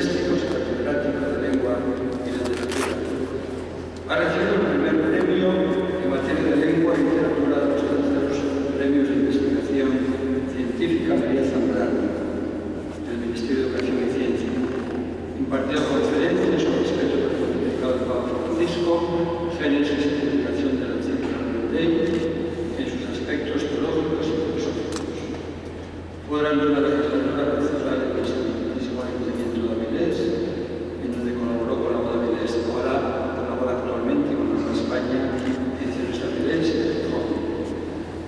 eclesiásticos y catedrático de lengua y literatura. Ha recibido el primer premio en materia de lengua y literatura de los terceros premios de investigación científica María Zambrano, del Ministerio de Educación y Ciencia. Impartió conferencias sobre aspectos del pontificado del Papa Francisco, génesis y publicación de la ciencia en sus aspectos teológicos y filosóficos. Fue durante una legislatura concejal del mismísimo Ayuntamiento de Avilés, en donde colaboró con la Boda Avilés. Ahora colabora actualmente con la España, Ediciones Avilés y Gijón.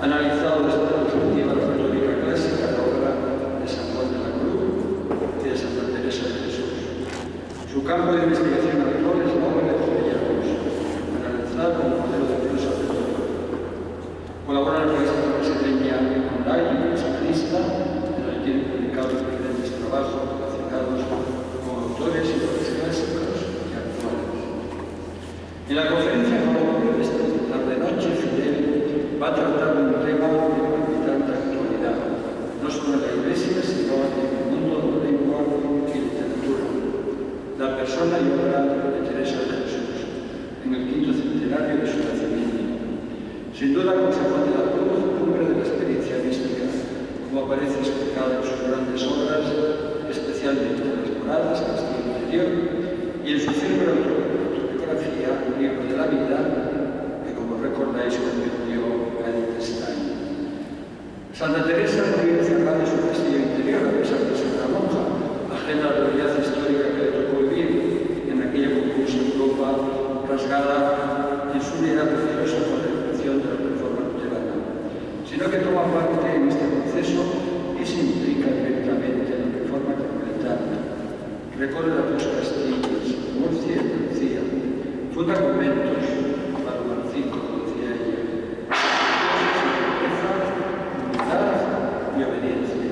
Ha analizado desde la perspectiva de la retórica clásica la obra de San Juan de la Cruz y de Santa Teresa de Jesús. Su campo de investigación actual es la obra de Jovellanos, analizada como modelo de prosa retórica. Colabora en la revista brasileña Online, Sacrista, en la que tiene publicados diferentes trabajos relacionados con autores y autores clásicos y actuales. En la conferencia de esta tarde-noche, Fidel va a tratar de un tema de palpitante actualidad, no solo en la Iglesia, sino en el mundo de la lengua y literatura. La persona y obra de Teresa de Jesús, en el 5º centenario de su nacimiento. Sin duda, con San Juan de la Cruz, cumbre de la experiencia mística, como aparece explicado en sus grandes obras, especialmente en las moradas, Castillo Interior, y en su célebre autobiografía, Un libro de la vida, que, como recordáis, convirtió a Edith Stein. Santa Teresa murió encerrada en su castillo interior, a pesar de ser una monja, ajena a la realidad histórica que le tocó vivir en aquella confusa Europa rasgada en su vida preciosa por la ejecución de la reforma luterana, sino que toma parte en este proceso y se implica directamente en la reforma carmelitana. Recorre las dos castillos, Murcia y Andalucía, funda conventos, para Marcinco, como decía ella, unidad y obediencia,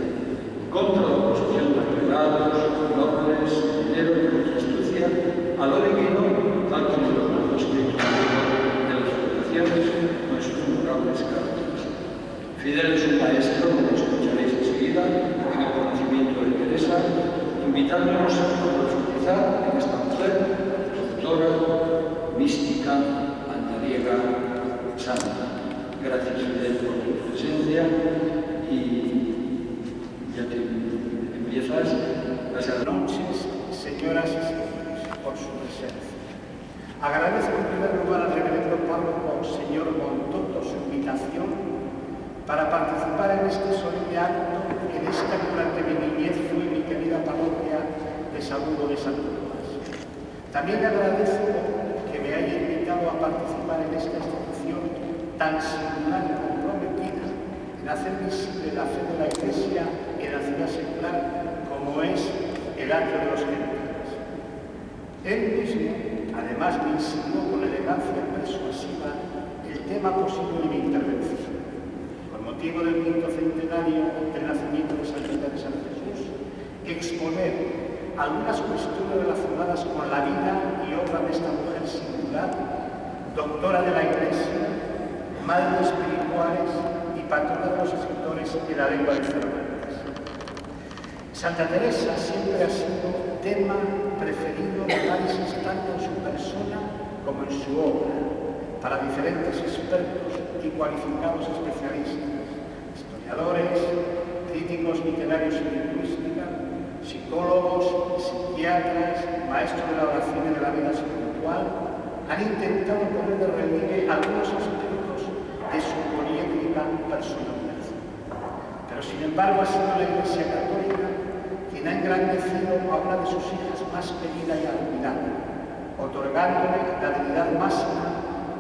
contra la oposición de prelados, nobles, dinero y contra astucia, a lo divino, tal como lo ha escrito de las fundaciones con sus memorables cartas. Fidel es un maestro, como escucharéis enseguida, en el conocimiento de Teresa, invitándonos a profundizar en esta mujer, doctora, mística, andariega, santa. Gracias, Fidel, por tu presencia y ya te empiezas. Buenas noches, señoras y señores, por su presencia. Agradezco en primer lugar al reverendo párroco señor Montoto su invitación para participar en este solemne acto en esta que durante mi niñez fue mi querida parroquia de Saludo de Santo Tomás. También le agradezco que me haya invitado a participar en esta institución tan singular y comprometida en hacer visible la fe de la Iglesia en la ciudad secular como es el atrio de los gentiles. Él mismo, además, me insinuó con elegancia persuasiva el tema posible de mi intervención. Con motivo del 5º centenario del nacimiento de Santa Teresa de Jesús, exponer algunas cuestiones relacionadas con la vida y obra de esta mujer singular, doctora de la Iglesia, madre de espirituales y patrona de los escritores en la lengua de Cervantes. Santa Teresa siempre ha sido tema preferido de análisis tanto en su persona como en su obra, para diferentes expertos y cualificados especialistas, historiadores, críticos literarios y lingüística, psicólogos, psiquiatras, maestros de la oración y de la vida espiritual, han intentado poner de relieve algunos aspectos de su poliédrica personalidad. Pero sin embargo ha sido la Iglesia Católica quien ha engrandecido a una de sus hijas más querida y admirada, otorgándole la dignidad máxima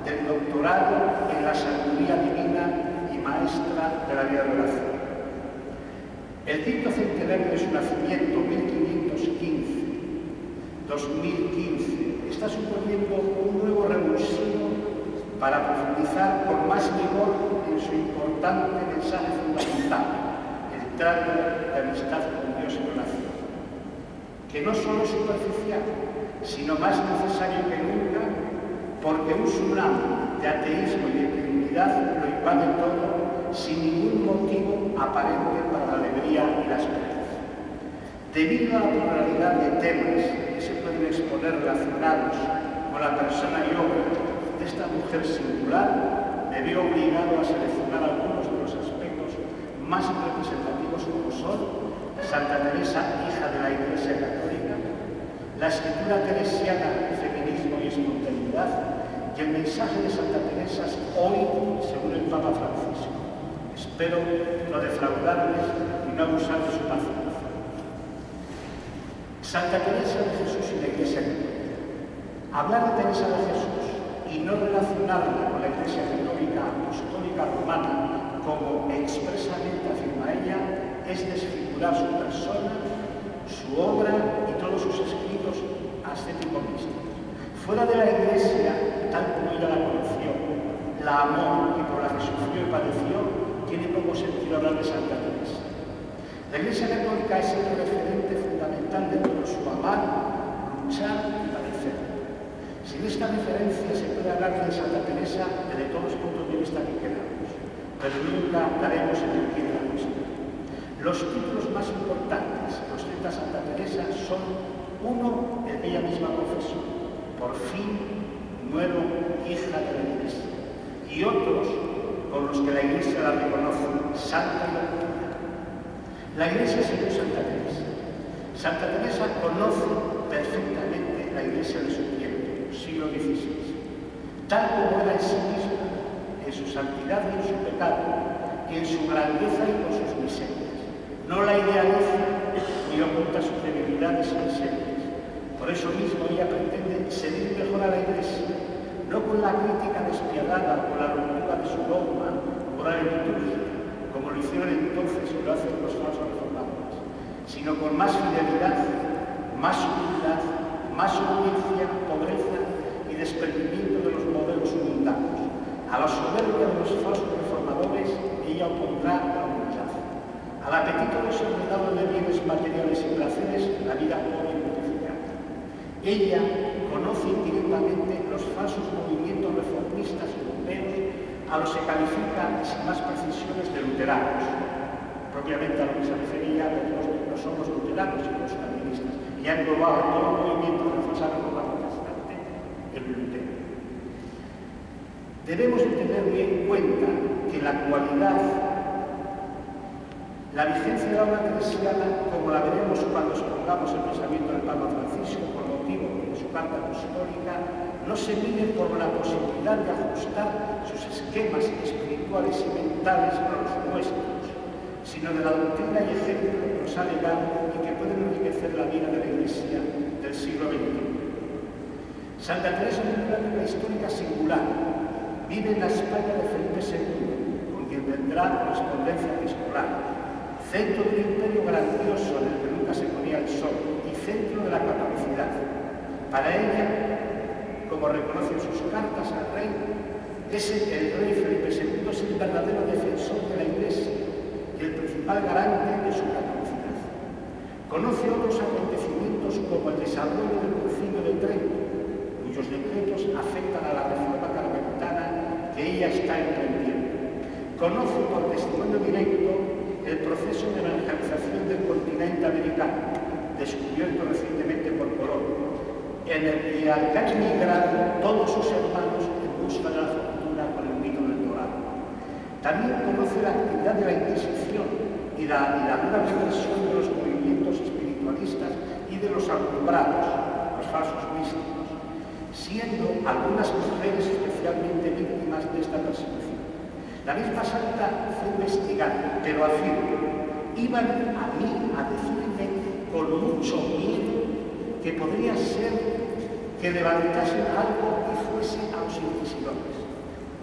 del doctorado en la sabiduría divina y maestra de la vida de la fe. El 5º centenario de su nacimiento, 1515-2015, está suponiendo un nuevo revulsivo para profundizar con más vigor en su importante mensaje fundamental, el trato de amistad con Dios y la nación, que no solo es superficial, sino más necesario que nunca, porque un tsunami de ateísmo y de incredulidad lo invade todo sin ningún motivo aparente para la alegría y la esperanza. Debido a la pluralidad de temas que se pueden exponer relacionados con la persona y obra de esta mujer singular, me veo obligado a seleccionar algunos de los aspectos más representativos como son Santa Teresa, hija de la Iglesia Católica, la escritura teresiana, feminismo y espontaneidad, y el mensaje de Santa Teresa hoy, según el Papa Francisco. Espero no defraudarles y no abusar de su paciencia. Santa Teresa de Jesús y la Iglesia Católica. Hablar de Teresa de Jesús y no relacionarla con la Iglesia Católica Apostólica Romana, como expresamente afirma ella, es desfigurar su persona, su obra y todos sus escritos ascético-místicos. Fuera de la Iglesia, tal como ella la conoció, la amó y por la que sufrió y padeció, tiene poco sentido hablar de Santa Teresa. La Iglesia Católica es el referente fundamental de todo su amar, luchar y padecer. Sin esta diferencia se puede hablar de Santa Teresa desde todos los puntos de vista que queramos, pero nunca daremos en el pie de la cuestión. Los títulos más importantes que ostenta Santa Teresa son: uno, el que ella misma confesó, por fin muero hija de la Iglesia, y otros con los que la Iglesia la reconoce, santa y doctora. La Iglesia según Santa Teresa. Santa Teresa conoce perfectamente la Iglesia de su tiempo, siglo XVI, tal como era en sí misma, en su santidad y en su pecado, y en su grandeza y con sus miserias. No la idealiza ni oculta sus debilidades y miserias. Por eso mismo ella pretende servir mejor a la Iglesia, no con la crítica despiadada, con la ruptura de su dogma, moral y litúrgica, como lo hicieron entonces y lo hacen los falsos reformadores, sino con más fidelidad, más humildad, más obediencia, pobreza y desprendimiento de los modelos mundanos. A la soberbia de los falsos reformadores ella opondrá la humildad. Al apetito desordenado de bienes materiales y placeres, la vida pobre y mortificada. Ella conoce indirectamente los falsos movimientos reformistas europeos a los que califica sin más precisiones de luteranos. Propiamente a lo que se refería no son los luteranos sino los calvinistas, y ha englobado todo el movimiento de la falsa reforma protestante en Lutero. Debemos de tener muy en cuenta que en la actualidad la vigencia de la obra teresiana, como la veremos cuando expongamos el pensamiento del Papa Francisco por motivo de su carta apostólica, no se mide por la posibilidad de ajustar sus esquemas espirituales y mentales a los nuestros, sino de la doctrina y ejemplo que nos ha legado y que pueden enriquecer la vida de la Iglesia del siglo XXI. Santa Teresa es una figura histórica singular. Vive en la España de Felipe II, con quien tendrá correspondencia epistolar, centro de un imperio grandioso en el que nunca se ponía el sol y centro de la catolicidad. Para ella, como reconoce en sus cartas al rey, el rey Felipe II es el verdadero defensor de la Iglesia y el principal garante de su catolicidad. Conoce otros acontecimientos como el desarrollo del Concilio de Trento, cuyos decretos afectan a la reforma carmelitana que ella está emprendiendo. Conoce por testimonio directo el proceso de evangelización del continente americano, descubierto recientemente por Colón, en el que han emigrado todos sus hermanos en busca de la fortuna con el mito del Dorado. También conoce la actividad de la Inquisición y la dura represión de los movimientos espiritualistas y de los alumbrados, los falsos místicos, siendo algunas mujeres especialmente víctimas de esta persecución. La misma santa fue investigada, pero afirma, iban a mí a decirme con mucho miedo que podría ser que levantasen algo y fuese a los inquisidores.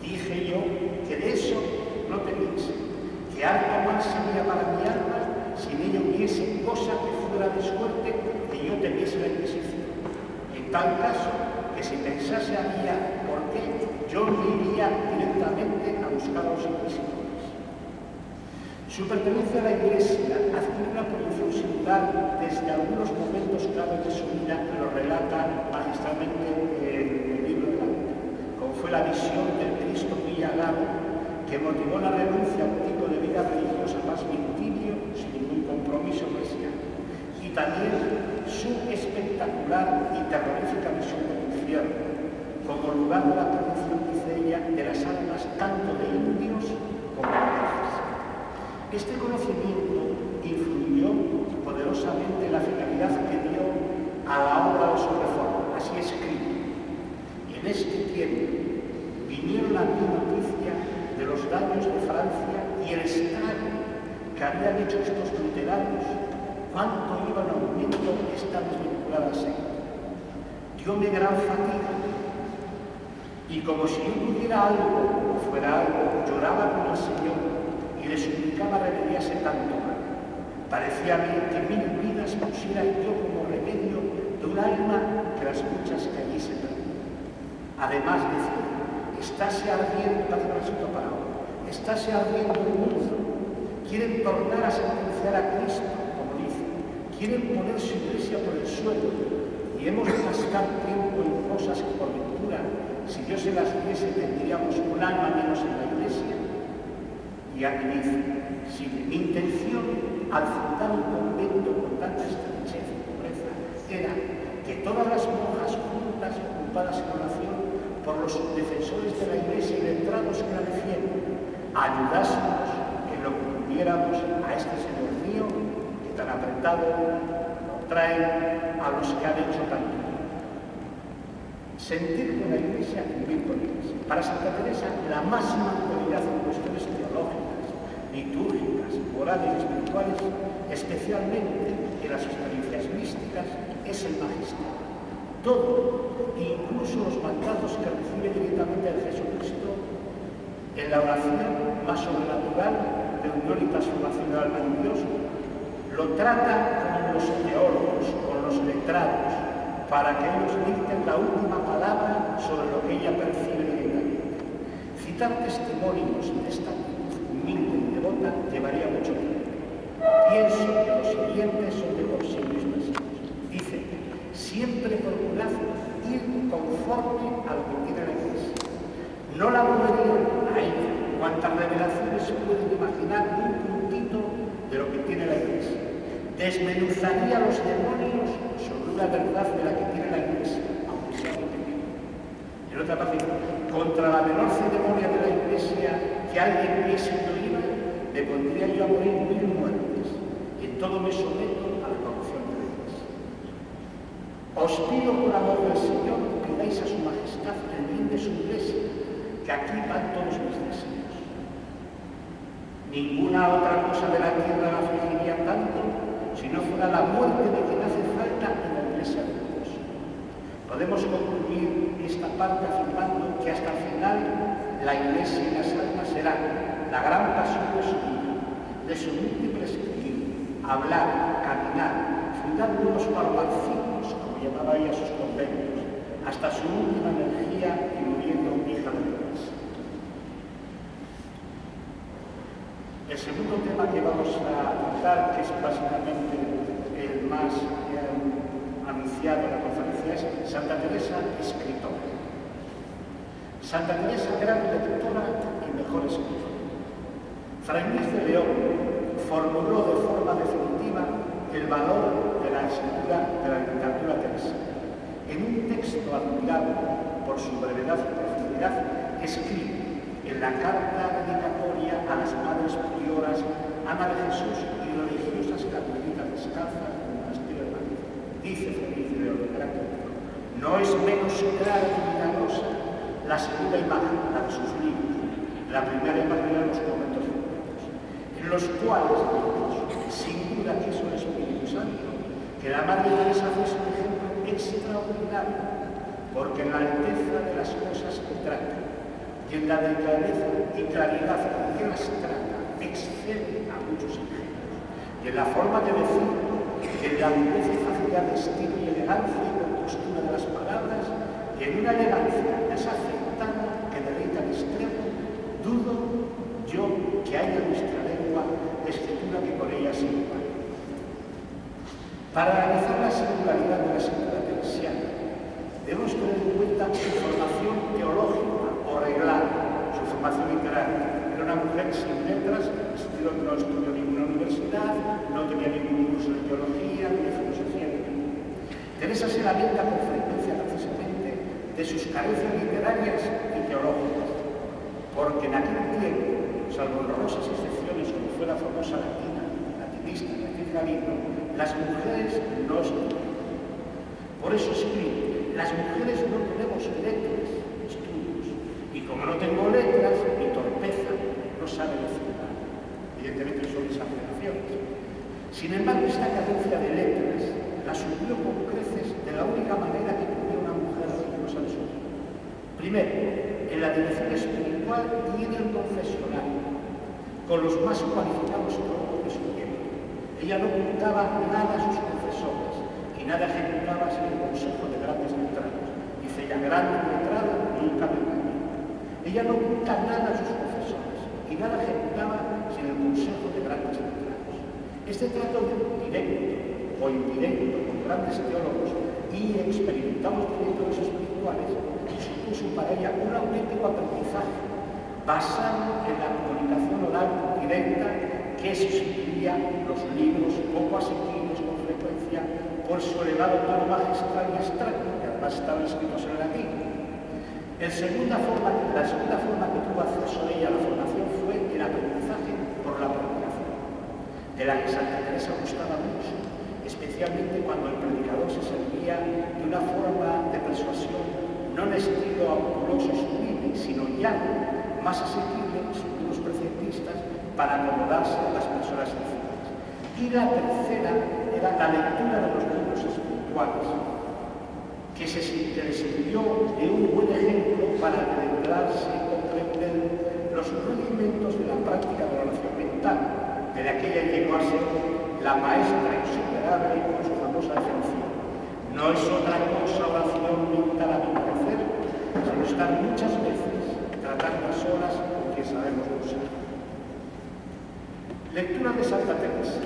Dije yo que de eso no teméis, que harto mal sería para mi alma si en ello hubiese cosa que fuera de suerte que yo temiese la Inquisición. En tal caso, que si pensase había por qué, yo me iría directamente a buscar a los inquisidores. Su pertenencia a la Iglesia adquiere una proyección singular desde algunos momentos clave de su vida que lo relata magistralmente el libro de la vida, como fue la visión del Cristo Villagado, que motivó la renuncia a un tipo de vida religiosa más victirio, sin ningún compromiso eclesiástico, y también su espectacular y terrorífica visión del infierno, como lugar de la perdición, dice ella, de las almas tanto de indios como de ovejas. Este conocimiento influyó poderosamente en la finalidad que dio a la obra de su reforma. Así escribe: y en este tiempo vinieron a mi noticia de los daños de Francia y el estrago que habían hecho estos luteranos, cuánto iba en aumento esta desvinculada secta. Dióme gran fatiga, y como si yo pudiera algo o fuera algo, lloraba con el Señor y le suplicaba remediase tanto mal. Parecía a mí que 1000 vidas pusiera yo como remedio de un alma que las muchas que allí se perdían. Además decía: estáse ardiendo, para ahora, estáse ardiendo el mundo. Quieren tornar a sentenciar a Cristo, como dice. Quieren poner su iglesia por el suelo. Y hemos de gastar tiempo en cosas que por ventura, si Dios se las diese, tendríamos un alma menos en la iglesia. Y aquí dice: si mi intención al fundar un convento con tanta estrechez y pobreza era que todas las monjas juntas, ocupadas en oración por los defensores de la iglesia y letrados que la defienden, ayudásemos en lo que pudiéramos a este Señor mío que tan apretado trae a los que han hecho tanto. Sentir con la iglesia, vivir con la iglesia. Para Santa Teresa, la máxima autoridad en cuestiones teológicas, litúrgicas, morales y espirituales, especialmente en las experiencias místicas, es el magisterio. Todo, incluso los mandatos que recibe directamente de Jesucristo en la oración más sobrenatural de unión y transformación del alma en Dios, lo trata con los teólogos, con los letrados, para que ellos dicten la última palabra sobre lo que ella percibe directamente. Citar testimonios de esta actitud humilde y devota llevaría mucho tiempo. Pienso que los siguientes son de por sí mismos. Dice: siempre procurad ir conforme a lo que tiene la iglesia. No la movería a ella, cuantas revelaciones pueden imaginar un puntito de lo que tiene la iglesia. Desmenuzaría a los demonios sobre una verdad de la que tiene la iglesia, aunque sea muy pequeña. En otra parte, contra la menor ceremonia de la iglesia que alguien viese y oíra, me pondría yo a morir 1000 muertes. En todo me someto a la corrupción de la iglesia. Os pido por amor del Señor que dais a su majestad el bien de su iglesia, que aquí van todos mis deseos. Ninguna otra cosa de la tierra la afligiría tanto si no fuera la muerte de quien hace falta en la iglesia de Dios. Podemos concluir esta parte afirmando que hasta el final la iglesia y las almas serán la gran pasión de su vida, de su múltiple espíritu, hablar, caminar, fundar unos palmarcinos, como llamaba ella sus conventos, hasta su última energía y muriendo hija de Dios. El segundo tema que vamos a tratar, que es básicamente el más anunciado en la conferencia, es Santa Teresa, escritora. Santa Teresa, gran lectora y mejor escritora. Fray Luis de León formuló de forma definitiva el valor de la escritura de la literatura teresiana. En un texto admirable por su brevedad y profundidad, escribe en la carta dedicatoria a las madres prioras, Ana de Jesús y religiosas carmelitas descalzas del monasterio de Madrid. Dice Feliz de León, no es menos clara y milagrosa la segunda imagen, la de sus libros, la primera imagen de los conventos femeninos, en los cuales, sin duda que es un Espíritu Santo, que la Madre Teresa fuese un ejemplo extraordinario, porque en la alteza de las cosas que trata, y en la delicadeza y claridad con que las trata, excede a muchos ingenios. Y en la forma de decir, en la viveza y facilidad de estilo y elegancia y compostura de las palabras, y en una elegancia desafectada que deleita al extremo, dudo yo que haya en nuestra lengua escritura que con ella se iguale. Para analizar la singularidad de la escritura teresiana, debemos tener en cuenta su formación teológica o reglada, su formación literaria. Era una mujer sin letras, no estudió en ninguna universidad, no tenía ningún curso de teología, ni de filosofía. Teresa se lamenta con frecuencia precisamente de sus carencias literarias y teológicas, porque en aquel tiempo, salvo honrosas excepciones como fue la famosa latinista Beatriz Galindo, las mujeres no escribían. Por eso escribe: las mujeres no tenemos letras, estudios, y como no tengo letras, mi torpeza no sabe decir nada. Evidentemente son exageraciones. Sin embargo, esta carencia de letras la suplió con creces de la única manera que tuviera una mujer religiosa de su vida. Primero, en la dirección espiritual y en el confesionario, con los más cualificados teólogos de su tiempo. Ella no ocultaba nada a sus confesores y nada ejecutaba sin el consejo de grandes letrados. Dice ella: grande letrada, nunca me engañé. Ella no oculta nada a sus confesores y nada ejecutaba sin el consejo de grandes letrados. Este trato directo o indirecto con grandes teólogos y experimentados directores espirituales supuso para ella un auténtico aprendizaje basado en la comunicación oral directa que sustituía los libros poco asequibles con frecuencia por su elevado tono magistral y abstracto, que además estaban escritos en latín. La segunda forma que tuvo acceso a ella a la formación fue el aprendizaje por la predicación, de la que Santa Teresa gustaba mucho, especialmente cuando el predicador se servía de una forma de persuasión no en estilo ampuloso y sublime, sino ya más asequible, según los preceptistas, para acomodarse a las personas sencillas. Y la tercera era la lectura de los libros espirituales, que le sirvió de un buen ejemplo para adentrarse y comprender los rudimentos de la práctica de la oración mental, de la que ella llegó a ser la maestra insuperable con su famosa definición. No es otra cosa oración mental a mi parecer, sino estar muchas veces tratando a solas con quien sabemos usar. Lectura de Santa Teresa.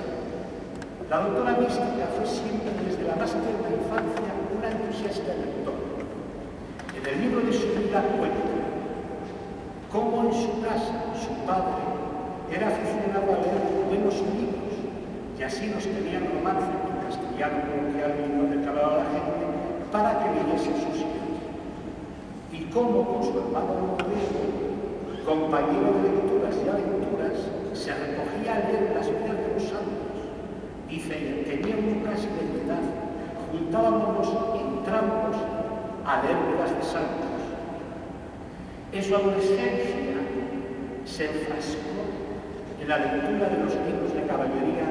La doctora mística fue siempre desde la más tierna infancia una entusiasta lectora. En el libro de su vida cuenta cómo en su casa su padre era aficionado a leer buenos libros y así nos tenían romance en castellano coloquial y no declaraba a la gente para que leyesen sus hijos. Y cómo con su hermano Rodrigo, compañero de lecturas y aventuras, se recogía a leer las vidas de los santos. Dice, teníamos casi de edad, juntábamos en tramos a leer vidas de santos. En su adolescencia se enfrascó en la lectura de los libros de caballería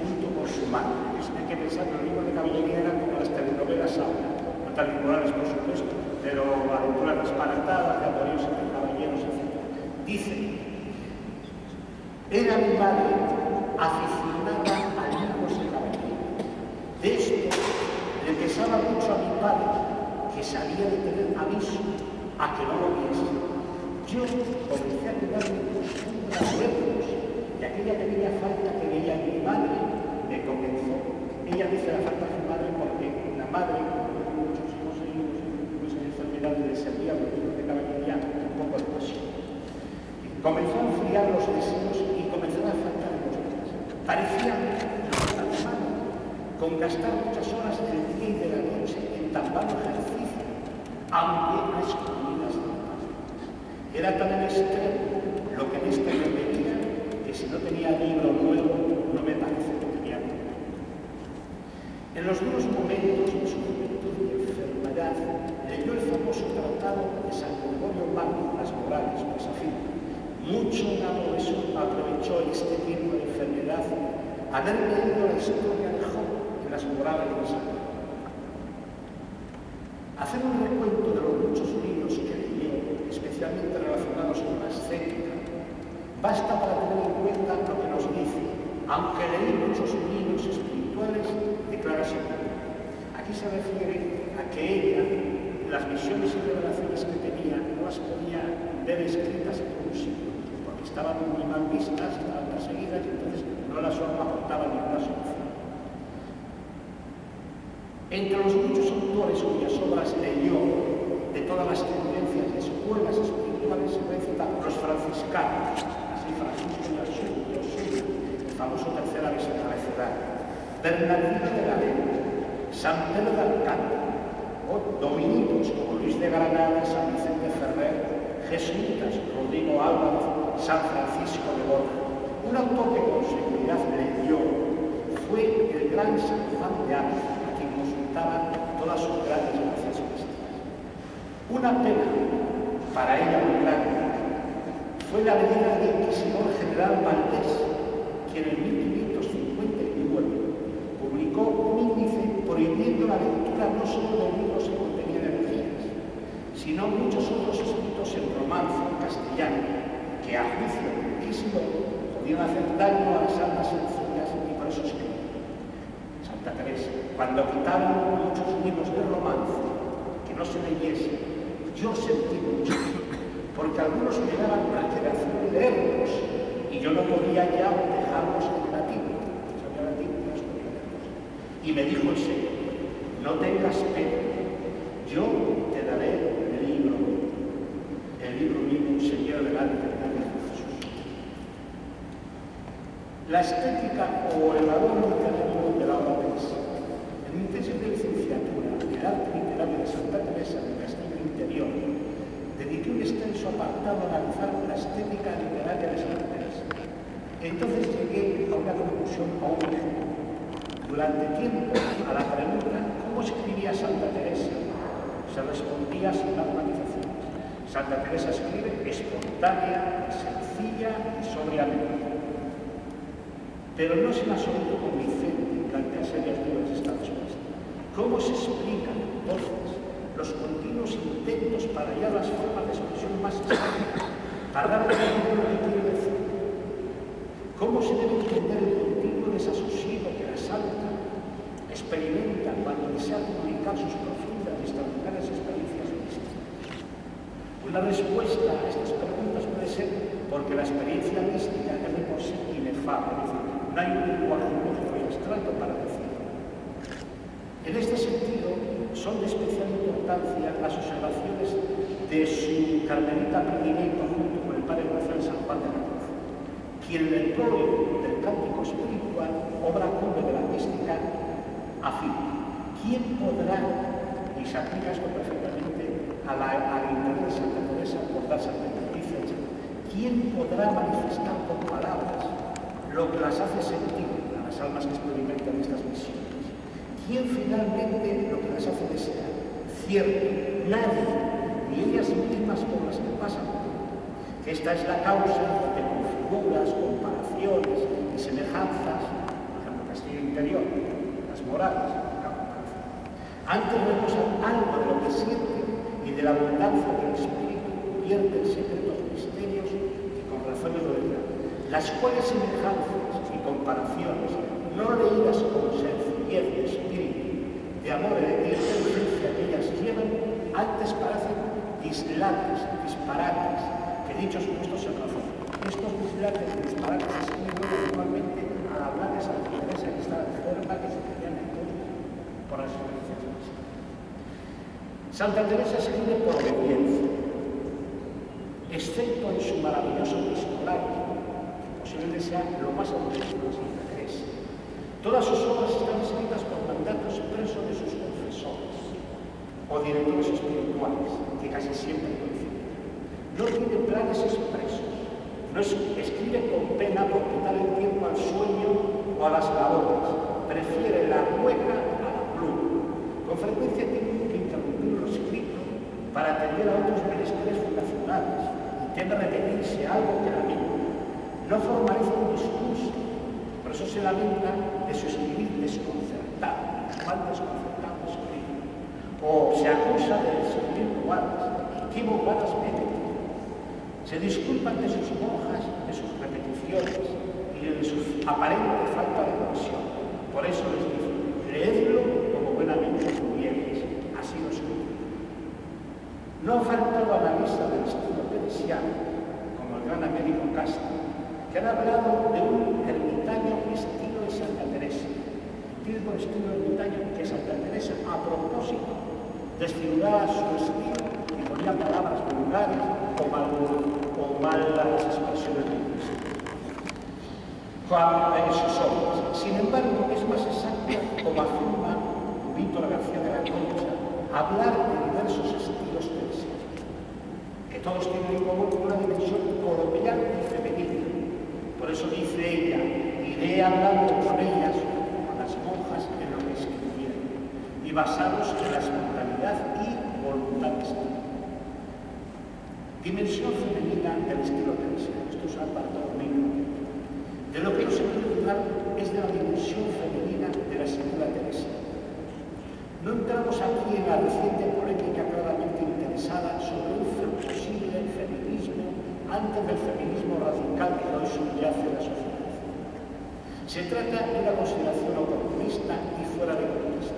junto con su madre. Hay que pensar que los libros de caballería eran como las telenovelas ahora, no tan liberales por supuesto, pero aventuras disparatadas, de amoríos entre caballeros, etc. Dice, era mi madre aficionada a libros de caballería. De esto le pesaba mucho a mi padre, que sabía de tener aviso a que no lo viese. Yo comencé a quedarme costumbre a verlos, y aquella pequeña falta que veía en mi madre me comenzó. Ella dice la falta de su madre porque la madre, como muchos hijos seguidos, en enfermedades, le servía los libros de caballería un poco de pasión. Comenzó a enfriar los deseos y comenzó a faltar los días. Parecía una mano, con gastar muchas horas del día y de la noche en tan vano ejercicio, aunque a escondidas de mi padre. Era tan en extremo lo que en este me venía, que si no tenía libro nuevo, no me parece que tenía tiempo. En los duros momentos de su juventud y enfermedad, leyó el famoso tratado de San Gregorio Magno, Las Morales, pues afirma: mucho aprovechó este tiempo de enfermedad haber leído la historia de Job en Las Morales de San Gregorio. Hacer un recuento de los muchos libros que leyó, especialmente relacionados con la ascética, basta para tener en cuenta lo que nos dice: aunque leí muchos libros espirituales, declara siempre. Aquí se refiere a que ella, las visiones y revelaciones que tenía, no las podía ver escritas en un sitio, porque estaban muy mal vistas, estaban perseguidas, y entonces no las aportaban ninguna solución. Entre los muchos autores cuyas obras leyó, de todas las tendencias de escuelas espirituales, se puede citar los franciscanos, así Francisco de Asís, el famoso tercer abecedario, Bernardino de la Ley, San Pedro de Alcántara, o dominicos como Luis de Granada, San Vicente Ferrer, jesuitas, Rodrigo Álvarez, San Francisco de Borja. Un autor que con seguridad leyó fue el gran San Juan de Ávila, a quien consultaban todas sus grandes gracias místicas. Una pena para ella muy grande fue la venida del inquisidor general Valdés, quien en 1559 publicó un índice prohibiendo la lectura no solo de libros que contenían herejías, sino muchos otros escritos en romance castellano que, a juicio del inquisidor, podían hacer daño a las almas sencillas y por eso escribió. Santa Teresa, cuando quitaron muchos libros de romance que no se leyesen, yo sentí mucho, porque algunos me daban una generación de leerlos y yo no podía ya dejarlos en latín, sabía latín y no podía leerlos. Y me dijo el Señor, no tengas pena, yo te daré el libro mío, Señor delante de Jesús. La estética o el valor literario de la obra Teresa. En mi tesis de licenciatura en el arte literario de Santa Teresa del Castillo Interior, dediqué un extenso apartado a analizar la estética literaria de Santa Teresa. Entonces llegué a una conclusión aún mejor. Durante tiempo, a la pregunta ¿cómo escribía Santa Teresa?, se respondía sin dramatizaciones. Santa Teresa escribe espontánea, sencilla y sobriamente. Pero no es en absoluto convincente plantear serias dudas esta respuesta. ¿Cómo se explican, entonces, los continuos intentos para hallar las formas de expresión más exactas, para dar a entender lo que quiere decir? ¿Cómo se debe entender el continuo desasosiego que la santa experimenta cuando desea comunicar sus profundas y extraordinarias experiencias místicas? Una respuesta a estas preguntas puede ser porque la experiencia mística es de por sí inefable, es decir, no hay un lenguaje lógico y abstracto para decirlo. En este sentido, son de especial importancia las observaciones de su carmelita predilecto junto con el padre Rafael San Juan de la Cruz, quien en el prólogo del Cántico Espiritual, obra cumbre de la mística, afirma: ¿quién podrá, y se aplica esto perfectamente al interés de Santa Teresa por dar Santa Teresa, ¿quién podrá manifestar con palabras lo que las hace sentir a las almas que experimentan estas misiones? ¿Quién finalmente lo que las hace desear? Cierto, nadie, ni ellas mismas por las que pasan, que esta es la causa de configuras, comparaciones y semejanzas, por ejemplo, Castillo Interior, las morales, la comparación. Antes reposan algo de lo que sienten y de la abundancia del espíritu vierten secretos misterios que con razones lo dirán, las cuales semejanzas y comparaciones no leídas con sencillez de espíritu, de amor y de inteligencia que ellas llevan, antes parecen dislates, disparates, que dichos puestos en razón. Estos dislates y disparates se escriben normalmente al hablar de Santa Teresa, que está enferma, que se tenía en el mundo por las experiencias místicas. Santa Teresa escribe por obediencia, excepto en su maravilloso epistolario, que posiblemente sea lo más auténtico de Santa Teresa. Todas sus obras están escritas por mandato expreso de sus confesores o directores espirituales, que casi siempre coinciden. No tiene planes expresos, no escribe con pena por quitar el tiempo al sueño o a las labores, prefiere la rueca a la pluma. Con frecuencia tiene que interrumpir lo escrito para atender a otros menesteres fundacionales y teme repetirse algo que la misma. No formaliza un discurso, por eso se lamenta de su escribir desconcertado, cuán desconcertado escribe. O se acusa de escribir bobadas, ¿qué bobadas me he metido? Se disculpan de sus monjas, de sus repeticiones y de su aparente falta de cohesión. Por eso les dice, leedlo como buenamente pudierais, así lo escribe. No ha faltado a la misa del estilo teresiano, como el gran Américo Castro, que han hablado de un ermitaño estilo de Santa Teresa. Tiene por estilo ermitaño que Santa Teresa, a propósito, desfiguraba su estilo y ponía palabras vulgares o malas expresiones lingüísticas en sus obras. Sin embargo, es más exacta, como afirma Víctor García de la Concha, hablar de diversos estilos teresianos, que todos tienen en común una dimensión coloquial y femenina. Por eso dice ella, iré hablando con ellas, con las monjas, en lo que escribieron, y basados en la espontaneidad y voluntad espiritual. Dimensión femenina del estilo teresiano. Esto es un apartado mío. De lo que yo sé hablar es de la dimensión femenina de la escritura teresiana. No entramos aquí en la reciente polémica claramente interesada sobre un posible feminismo antes del feminismo radical que hoy subyace en la sociedad. Se trata de una consideración oportunista y fuera de contexto.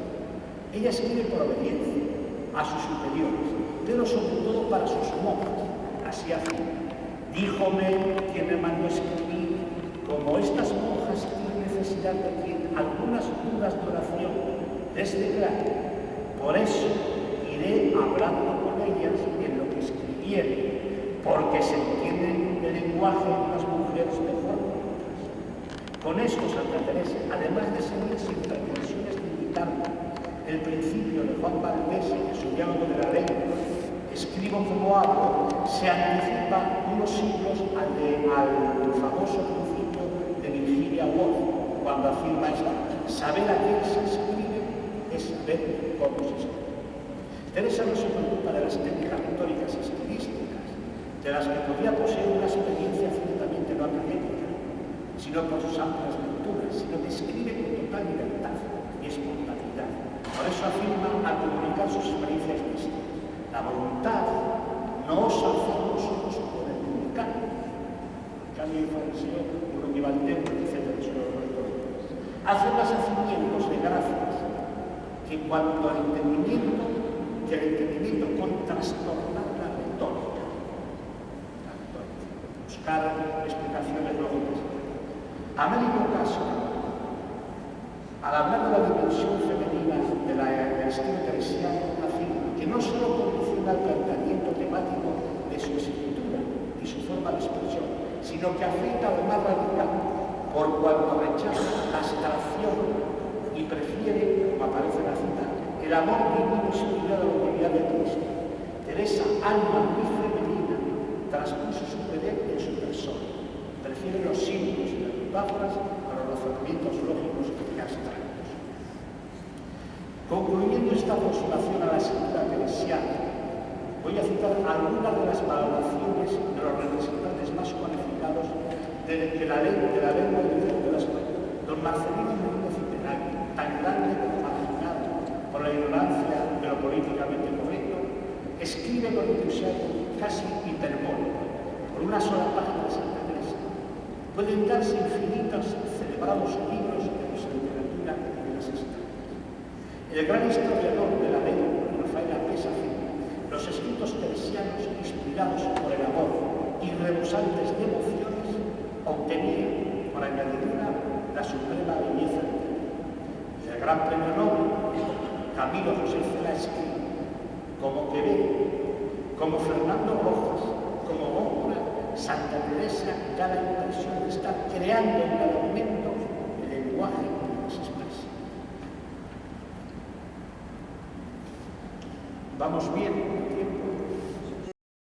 Ella escribe por obediencia a sus superiores, pero sobre todo para sus monjas. Así afirma: díjome quien me mandó escribir, como estas monjas tienen necesidad de que algunas dudas de oración les declare, por eso iré hablando con ellas en lo que escribieron, porque se entiende el lenguaje de las mujeres mejor que otras. Con esto, Santa Teresa, además de seguir sin pretensiones de imitarme el principio de Juan Valdés en su diálogo de la ley, escribo como hablo, se anticipa unos siglos al famoso principio de Virginia Woolf, cuando afirma esto: saber a quién se escribe es saber cómo se escribe. Teresa no se preocupa de las técnicas retóricas y estilísticas, de las que podría poseer una experiencia ciertamente no académica, sino por sus amplias lecturas, sino que escribe con total libertad y espontaneidad. Por eso afirma al comunicar sus experiencias místicas: la voluntad no os alzamos nosotros por el comunicado. Cambio y fariseo, uno que va al templo, etc. Hacen más hacimientos de gracias que cuanto al entendimiento, con trastornar la retórica. Buscar explicaciones lógicas. Américo Castro, al hablar de la dimensión femenina del estilo teresiano, afirma que no solo condiciona el planteamiento temático de su escritura y su forma de expresión, sino que afecta al más radical, por cuanto rechaza la abstracción y prefiere, como aparece en la cita, el amor divino inspirado en la unidad de Cristo. Teresa, alma muy femenina, traspuso su poder en su persona. Prefiere los símbolos y las metáforas a los razonamientos lógicos y abstractos. Concluyendo esta aproximación a la escritura teresiana, voy a citar algunas de las valoraciones de los representantes más cualificados de la lengua y de la escuela. Don Marcelino Medina Cipenagui, tan grande como marginado por la ignorancia de lo políticamente correcto, escribe con entusiasmo casi hiperbólico, por una sola página de Santa Teresa. Pueden darse infinitos celebrados libros de nuestra literatura y de las historias. El gran historiador de la lengua, Rafael Apés, afirma: los escritos teresianos inspirados por el amor y rebosantes de emociones obtenían, por añadidura, la suprema belleza literaria. Y el gran premio Nobel, Camilo José Cela, escribe: como Quevedo, como Fernando Rojas, como Góngora, Santa Teresa da la impresión de estar creando en cada momento el lenguaje que se expresa. Vamos bien.